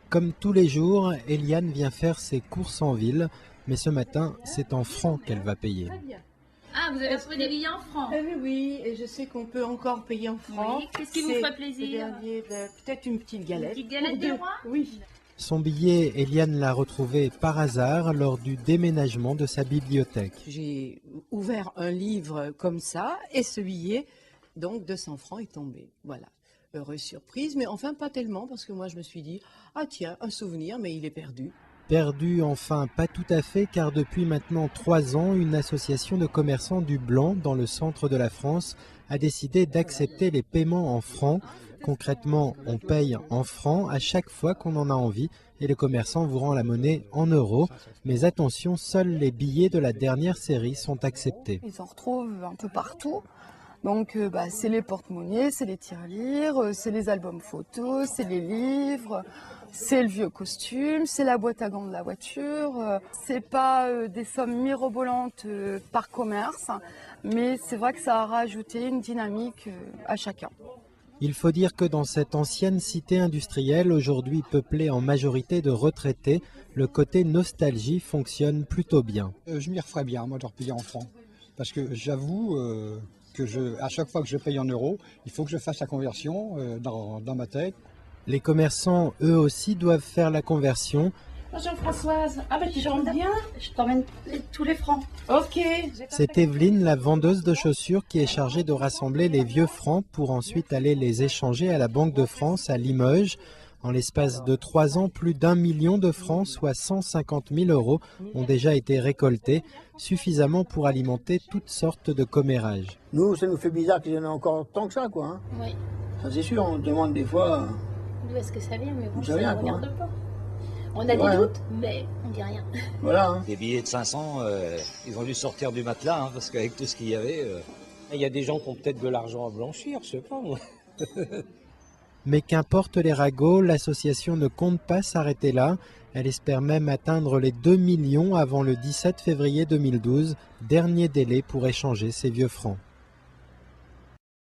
Comme tous les jours, Eliane vient faire ses courses en ville, mais ce matin, c'est en francs qu'elle va payer. Ah, vous avez trouvé des billets en francs? Oui, et je sais qu'on peut encore payer en francs. Oui. Qu'est-ce qui vous ferait plaisir? Peut-être une petite galette. Une petite galette du roi? Oui. Son billet, Eliane l'a retrouvé par hasard lors du déménagement de sa bibliothèque. J'ai ouvert un livre comme ça et ce billet, donc 200 francs, est tombé. Voilà. Heureuse surprise, mais enfin pas tellement parce que moi je me suis dit, ah tiens, un souvenir, mais il est perdu. Perdu, enfin, pas tout à fait, car depuis maintenant 3 ans, une association de commerçants du Blanc, dans le centre de la France, a décidé d'accepter les paiements en francs. Concrètement, on paye en francs à chaque fois qu'on en a envie et le commerçant vous rend la monnaie en euros. Mais attention, seuls les billets de la dernière série sont acceptés. Ils en retrouvent un peu partout. Donc c'est les porte-monnaies, c'est les tirelires, c'est les albums photos, c'est les livres, c'est le vieux costume, c'est la boîte à gants de la voiture. C'est pas des sommes mirobolantes par commerce, mais c'est vrai que ça a rajouté une dynamique à chacun. Il faut dire que dans cette ancienne cité industrielle, aujourd'hui peuplée en majorité de retraités, le côté nostalgie fonctionne plutôt bien. Je m'y referais bien, moi, de repayer en francs. Parce que j'avoue à chaque fois que je paye en euros, il faut que je fasse la conversion dans ma tête. Les commerçants, eux aussi, doivent faire la conversion. Bonjour Françoise. Ah tu rentres bien? Je t'emmène tous les francs. Ok. C'est Evelyne, la vendeuse de chaussures, qui est chargée de rassembler les vieux francs pour ensuite aller les échanger à la Banque de France à Limoges. En l'espace de 3 ans, plus d'1 million de francs, soit 150 000 euros, ont déjà été récoltés, suffisamment pour alimenter toutes sortes de commérages. Nous, ça nous fait bizarre qu'il y en ait encore tant que ça, quoi. Hein. Oui. Ça c'est sûr, on demande des fois. D'où est-ce que ça vient? Mais bon, ça vient, ne regarde pas. On a des doutes, mais on dit rien. Voilà. Hein. Les billets de 500, ils ont dû sortir du matelas, hein, parce qu'avec tout ce qu'il y avait... Il y a des gens qui ont peut-être de l'argent à blanchir, je sais pas moi. Mais qu'importe les ragots, l'association ne compte pas s'arrêter là. Elle espère même atteindre les 2 millions avant le 17 février 2012, dernier délai pour échanger ces vieux francs.